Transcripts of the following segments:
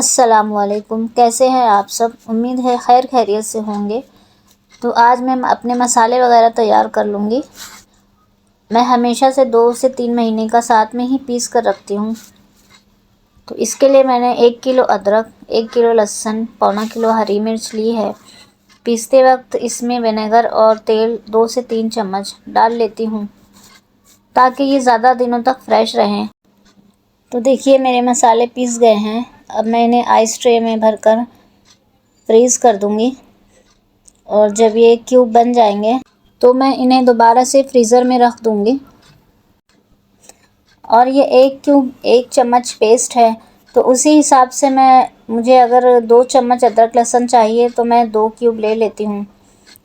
अस्सलामुअलैकुम। कैसे हैं आप सब? उम्मीद है खैर खैरियत से होंगे। तो आज मैं अपने मसाले वगैरह तैयार कर लूँगी। मैं हमेशा से 2 से 3 महीने का साथ में ही पीस कर रखती हूँ। तो इसके लिए मैंने 1 किलो अदरक, 1 किलो लहसुन, पौना किलो हरी मिर्च ली है। पीसते वक्त इसमें विनेगर और तेल 2 से 3 चम्मच डाल लेती हूँ ताकि ये ज़्यादा दिनों तक फ्रेश रहें। तो देखिए मेरे मसाले पीस गए हैं। अब मैं इन्हें आइस ट्रे में भरकर फ्रीज़ कर दूँगी और जब ये क्यूब बन जाएंगे तो मैं इन्हें दोबारा से फ्रीज़र में रख दूँगी। और ये 1 क्यूब 1 चम्मच पेस्ट है, तो उसी हिसाब से मुझे अगर 2 चम्मच अदरक लहसुन चाहिए तो मैं 2 क्यूब ले लेती हूँ,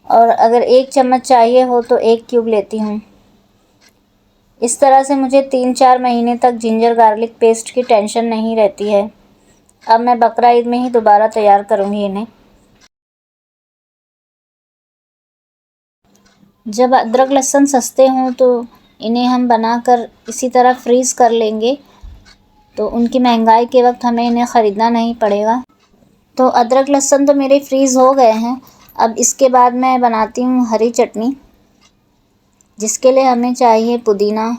और अगर 1 चम्मच चाहिए हो तो 1 क्यूब लेती हूँ। इस तरह से मुझे 3-4 महीने तक जिंजर गार्लिक पेस्ट की टेंशन नहीं रहती है। अब मैं बकरा ईद में ही दोबारा तैयार करूँगी इन्हें। जब अदरक लहसुन सस्ते हों तो इन्हें हम बनाकर इसी तरह फ्रीज़ कर लेंगे, तो उनकी महंगाई के वक्त हमें इन्हें ख़रीदना नहीं पड़ेगा। तो अदरक लहसुन तो मेरे फ्रीज़ हो गए हैं। अब इसके बाद मैं बनाती हूँ हरी चटनी, जिसके लिए हमें चाहिए पुदीना,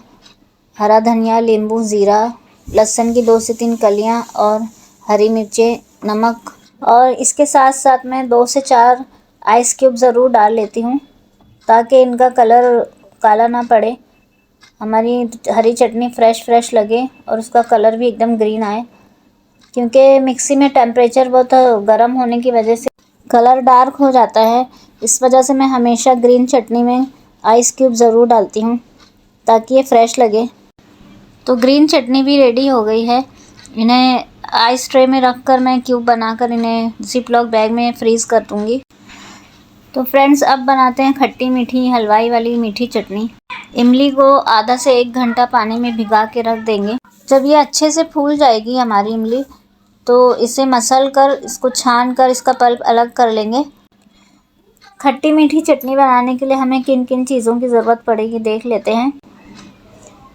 हरा धनिया, नींबू, ज़ीरा, लहसुन की 2 से 3 कलियाँ और हरी मिर्चें, नमक, और इसके साथ साथ मैं 2 से 4 आइस क्यूब ज़रूर डाल लेती हूँ ताकि इनका कलर काला ना पड़े, हमारी हरी चटनी फ्रेश लगे और उसका कलर भी एकदम ग्रीन आए। क्योंकि मिक्सी में टेम्परेचर बहुत गर्म होने की वजह से कलर डार्क हो जाता है। इस वजह से मैं हमेशा ग्रीन चटनी में आइस क्यूब ज़रूर डालती हूँ ताकि ये फ्रेश लगे। तो ग्रीन चटनी भी रेडी हो गई है। इन्हें आइस ट्रे में रख कर मैं क्यूब बनाकर इन्हें ज़िप-लॉक बैग में फ्रीज़ कर दूँगी। तो फ्रेंड्स, अब बनाते हैं खट्टी मीठी हलवाई वाली मीठी चटनी। इमली को आधा से 1 घंटा पानी में भिगा के रख देंगे। जब ये अच्छे से फूल जाएगी हमारी इमली, तो इसे मसल कर, इसको छान कर इसका पल्प अलग कर लेंगे। खट्टी मीठी चटनी बनाने के लिए हमें किन किन चीज़ों की ज़रूरत पड़ेगी देख लेते हैं।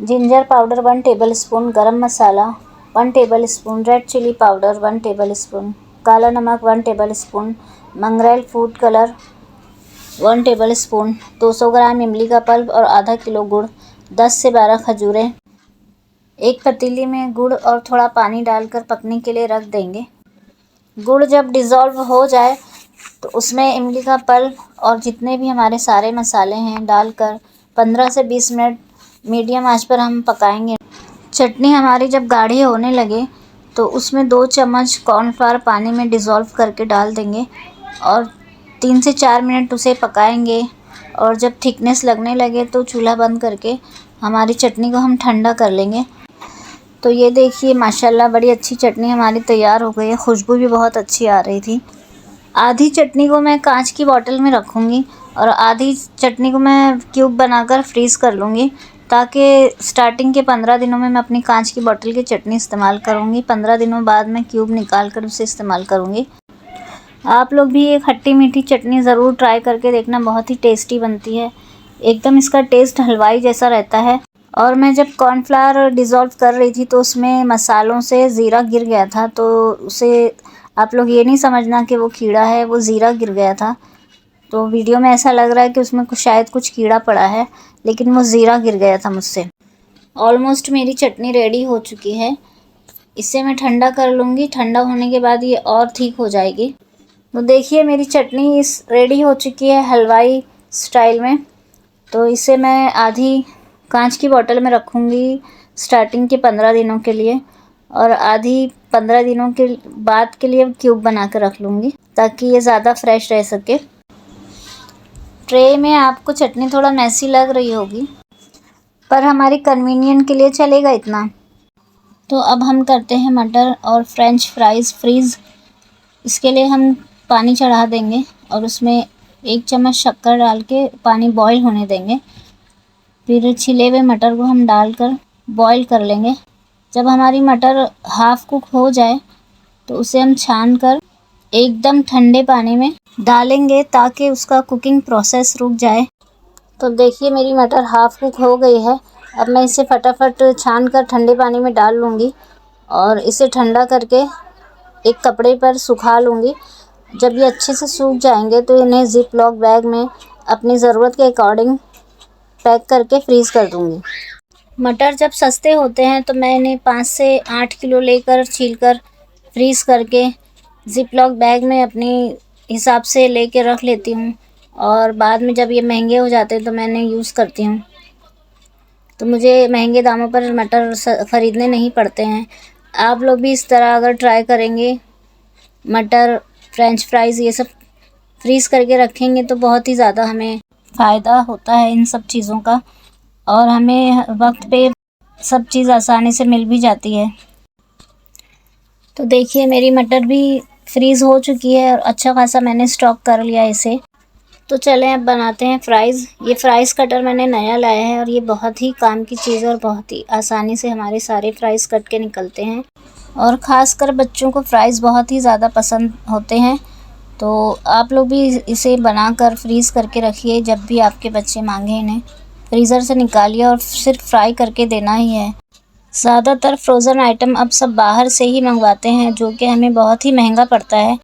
Ginger powder 1 tablespoon, garam masala 1 tablespoon, red chilli powder 1 tablespoon, काला नमक 1 टेबलस्पून, मंगरेल फूड कलर 1 टेबलस्पून, 200 ग्राम इमली का पल्प और आधा किलो गुड़, 10 से 12 खजूरें। एक पतीली में गुड़ और थोड़ा पानी डालकर पकने के लिए रख देंगे। गुड़ जब डिज़ोल्व हो जाए तो उसमें इमली का पल्प और जितने भी हमारे सारे मसाले हैं डालकर 15 से 20 मिनट मीडियम आंच पर हम पकाएंगे। चटनी हमारी जब गाढ़ी होने लगे तो उसमें 2 चम्मच कॉर्नफ्लावर पानी में डिज़ोल्व करके डाल देंगे और 3 से 4 मिनट उसे पकाएंगे। और जब थिकनेस लगने लगे तो चूल्हा बंद करके हमारी चटनी को हम ठंडा कर लेंगे। तो ये देखिए माशाल्लाह बड़ी अच्छी चटनी हमारी तैयार हो गई है। खुशबू भी बहुत अच्छी आ रही थी। आधी चटनी को मैं कांच की बोतल में रखूँगी और आधी चटनी को मैं क्यूब बनाकर फ्रीज़ कर लूँगी, ताकि स्टार्टिंग के 15 दिनों में मैं अपनी कांच की बोतल की चटनी इस्तेमाल करूँगी। 15 दिनों बाद मैं क्यूब निकाल कर उसे इस्तेमाल करूँगी। आप लोग भी ये खट्टी मीठी चटनी ज़रूर ट्राई करके देखना, बहुत ही टेस्टी बनती है। एकदम इसका टेस्ट हलवाई जैसा रहता है। और मैं जब कॉर्नफ्लावर डिज़ोल्व कर रही थी तो उसमें मसालों से ज़ीरा गिर गया था, तो उसे आप लोग ये नहीं समझना कि वो कीड़ा है, वो ज़ीरा गिर गया था। तो वीडियो में ऐसा लग रहा है कि उसमें शायद कुछ कीड़ा पड़ा है, लेकिन वो ज़ीरा गिर गया था मुझसे। ऑलमोस्ट मेरी चटनी रेडी हो चुकी है। इसे मैं ठंडा कर लूँगी। ठंडा होने के बाद ये और ठीक हो जाएगी। तो देखिए मेरी चटनी रेडी हो चुकी है हलवाई स्टाइल में। तो इसे मैं आधी कांच की बोतल में रखूँगी स्टार्टिंग के 15 दिनों के लिए, और आधी 15 दिनों के बाद के लिए क्यूब बना कर रख लूँगी ताकि ये ज़्यादा फ्रेश रह सके। ट्रे में आपको चटनी थोड़ा मैसी लग रही होगी, पर हमारी कन्वीनियंट के लिए चलेगा इतना। तो अब हम करते हैं मटर और फ्रेंच फ्राइज़ फ्रीज़। इसके लिए हम पानी चढ़ा देंगे और उसमें 1 चम्मच शक्कर डाल के पानी बॉईल होने देंगे। फिर छिले हुए मटर को हम डालकर बॉईल कर लेंगे। जब हमारी मटर हाफ़ कुक हो जाए तो उसे हम छान कर एकदम ठंडे पानी में डालेंगे ताकि उसका कुकिंग प्रोसेस रुक जाए। तो देखिए मेरी मटर हाफ़ कुक हो गई है। अब मैं इसे फटाफट छान कर ठंडे पानी में डाल लूँगी और इसे ठंडा करके एक कपड़े पर सुखा लूँगी। जब ये अच्छे से सूख जाएंगे तो इन्हें ज़िप लॉक बैग में अपनी ज़रूरत के अकॉर्डिंग पैक करके फ्रीज़ कर दूँगी। मटर जब सस्ते होते हैं तो मैं इन्हें 5 से 8 किलो लेकर छीलकर फ्रीज़ करके ज़िप लॉक बैग में अपनी हिसाब से लेके रख लेती हूँ, और बाद में जब ये महंगे हो जाते हैं तो मैं इन्हें यूज़ करती हूँ। तो मुझे महंगे दामों पर मटर ख़रीदने नहीं पड़ते हैं। आप लोग भी इस तरह अगर ट्राई करेंगे, मटर, फ्रेंच फ्राइज़ ये सब फ्रीज़ करके रखेंगे तो बहुत ही ज़्यादा हमें फ़ायदा होता है इन सब चीज़ों का, और हमें वक्त पे सब चीज़ आसानी से मिल भी जाती है। तो देखिए मेरी मटर भी फ्रीज़ हो चुकी है और अच्छा खासा मैंने स्टॉक कर लिया इसे। तो चलें अब बनाते हैं फ़्राइज़। ये फ़्राइज़ कटर मैंने नया लाया है और ये बहुत ही काम की चीज़ है और बहुत ही आसानी से हमारे सारे फ़्राइज़ कट के निकलते हैं, और ख़ासकर बच्चों को फ़्राइज़ बहुत ही ज़्यादा पसंद होते हैं। तो आप लोग भी इसे बनाकर फ्रीज़ करके रखिए, जब भी आपके बच्चे मांगें इन्हें फ्रीज़र से निकालिए और सिर्फ फ्राई करके देना ही है। ज़्यादातर फ्रोज़न आइटम अब सब बाहर से ही मंगवाते हैं, जो कि हमें बहुत ही महंगा पड़ता है।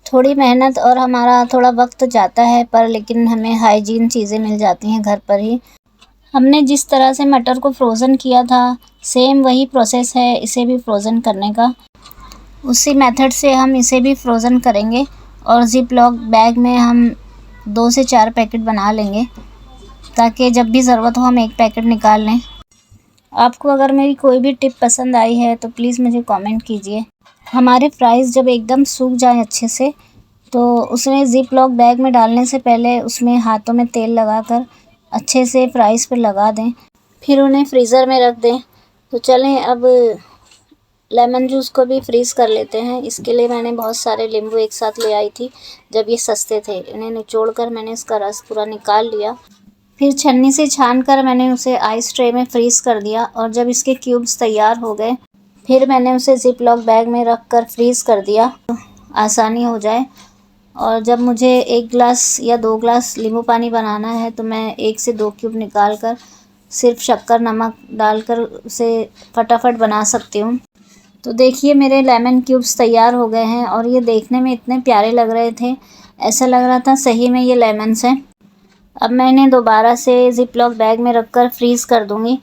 थोड़ी मेहनत और हमारा थोड़ा वक्त जाता है, पर लेकिन हमें हाइजीन चीज़ें मिल जाती हैं घर पर ही। हमने जिस तरह से मटर को फ्रोज़न किया था, सेम वही प्रोसेस है इसे भी फ्रोज़न करने का। उसी मेथड से हम इसे भी फ्रोज़न करेंगे और ज़िप लॉक बैग में हम 2 से 4 पैकेट बना लेंगे, ताकि जब भी ज़रूरत हो हम एक पैकेट निकाल लें। आपको अगर मेरी कोई भी टिप पसंद आई है तो प्लीज़ मुझे कमेंट कीजिए। हमारे फ्राइज़ जब एकदम सूख जाएं अच्छे से, तो उसमें ज़िप लॉक बैग में डालने से पहले उसमें हाथों में तेल लगाकर अच्छे से फ्राइज़ पे लगा दें, फिर उन्हें फ्रीज़र में रख दें। तो चलें अब लेमन जूस को भी फ्रीज़ कर लेते हैं। इसके लिए मैंने बहुत सारे नींबू एक साथ ले आई थी जब ये सस्ते थे। इन्हें निचोड़ कर मैंने इसका रस पूरा निकाल लिया, फिर छन्नी से छान कर मैंने उसे आइस ट्रे में फ्रीज़ कर दिया, और जब इसके क्यूब्स तैयार हो गए फिर मैंने उसे ज़िप लॉक बैग में रख कर फ्रीज़ कर दिया, आसानी हो जाए। और जब मुझे 1 ग्लास या 2 ग्लास नींबू पानी बनाना है तो मैं 1 से 2 क्यूब निकाल कर सिर्फ शक्कर नमक डालकर उसे फटाफट बना सकती हूँ। तो देखिए मेरे लेमन क्यूब्स तैयार हो गए हैं, और ये देखने में इतने प्यारे लग रहे थे, ऐसा लग रहा था सही में ये लेमन्स हैं। अब मैं इन्हें दोबारा से ज़िप लॉक बैग में रख कर फ्रीज़ कर दूँगी,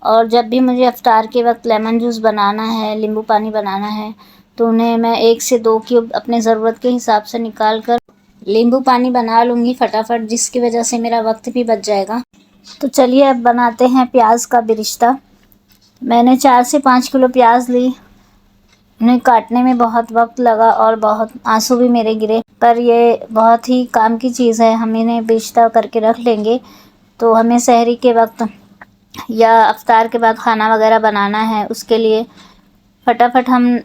और जब भी मुझे इफ्तार के वक्त लेमन जूस बनाना है, नींबू पानी बनाना है, तो उन्हें मैं 1 से 2 क्यूब अपने ज़रूरत के हिसाब से निकाल कर नींबू पानी बना लूँगी फटाफट, जिसकी वजह से मेरा वक्त भी बच जाएगा। तो चलिए अब बनाते हैं प्याज का बिरिश्ता। मैंने 4 से 5 किलो प्याज ली। उन्हें काटने में बहुत वक्त लगा और बहुत आंसू भी मेरे गिरे, पर ये बहुत ही काम की चीज़ है। हम इन्हें बिरिश्ता करके रख लेंगे तो हमें सहरी के वक्त या इफ्तार के बाद खाना वगैरह बनाना है, उसके लिए फटाफट हम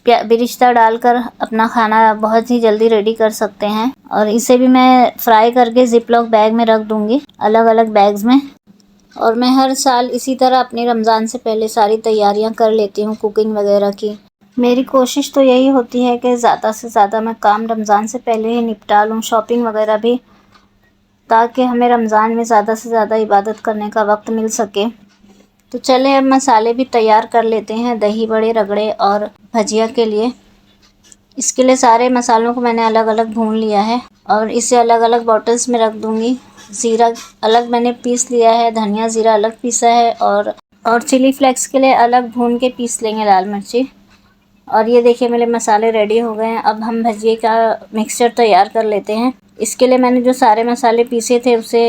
बिरिश्ता डालकर अपना खाना बहुत ही जल्दी रेडी कर सकते हैं। और इसे भी मैं फ्राई करके ज़िप लॉक बैग में रख दूँगी, अलग अलग बैग्स में। और मैं हर साल इसी तरह अपनी रमज़ान से पहले सारी तैयारियां कर लेती हूँ कुकिंग वगैरह की। मेरी कोशिश तो यही होती है कि ज़्यादा से ज़्यादा मैं काम रमज़ान से पहले ही निपटा लूँ, शॉपिंग वगैरह भी, ताकि हमें रमज़ान में ज़्यादा से ज़्यादा इबादत करने का वक्त मिल सके। तो चलें अब मसाले भी तैयार कर लेते हैं दही बड़े, रगड़े और भजिया के लिए। इसके लिए सारे मसालों को मैंने अलग अलग भून लिया है और इसे अलग अलग बॉटल्स में रख दूँगी। ज़ीरा अलग मैंने पीस लिया है, धनिया ज़ीरा अलग पीसा है, और चिली फ्लेक्स के लिए अलग भून के पीस लेंगे लाल मिर्ची। और ये देखिए मेरे मसाले रेडी हो गए हैं। अब हम भजिए का मिक्सचर तैयार कर लेते हैं। इसके लिए मैंने जो सारे मसाले पीसे थे उसे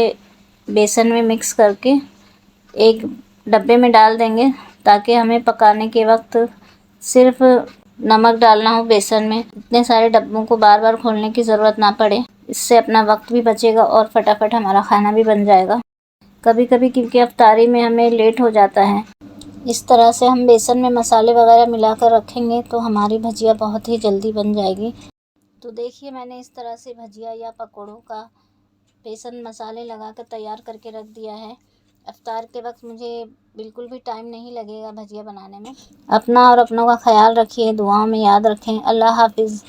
बेसन में मिक्स करके एक डब्बे में डाल देंगे, ताकि हमें पकाने के वक्त सिर्फ नमक डालना हो बेसन में। इतने सारे डब्बों को बार बार खोलने की ज़रूरत ना पड़े, इससे अपना वक्त भी बचेगा और फटाफट हमारा खाना भी बन जाएगा। कभी कभी क्योंकि इफ्तारी में हमें लेट हो जाता है, इस तरह से हम बेसन में मसाले वगैरह मिलाकर रखेंगे तो हमारी भजिया बहुत ही जल्दी बन जाएगी। तो देखिए मैंने इस तरह से भजिया या पकौड़ों का बेसन मसाले लगा कर तैयार करके रख दिया है। इफ्तार के वक्त मुझे बिल्कुल भी टाइम नहीं लगेगा भजिया बनाने में। अपना और अपनों का ख्याल रखिए, दुआओं में याद रखें। अल्लाह हाफिज़।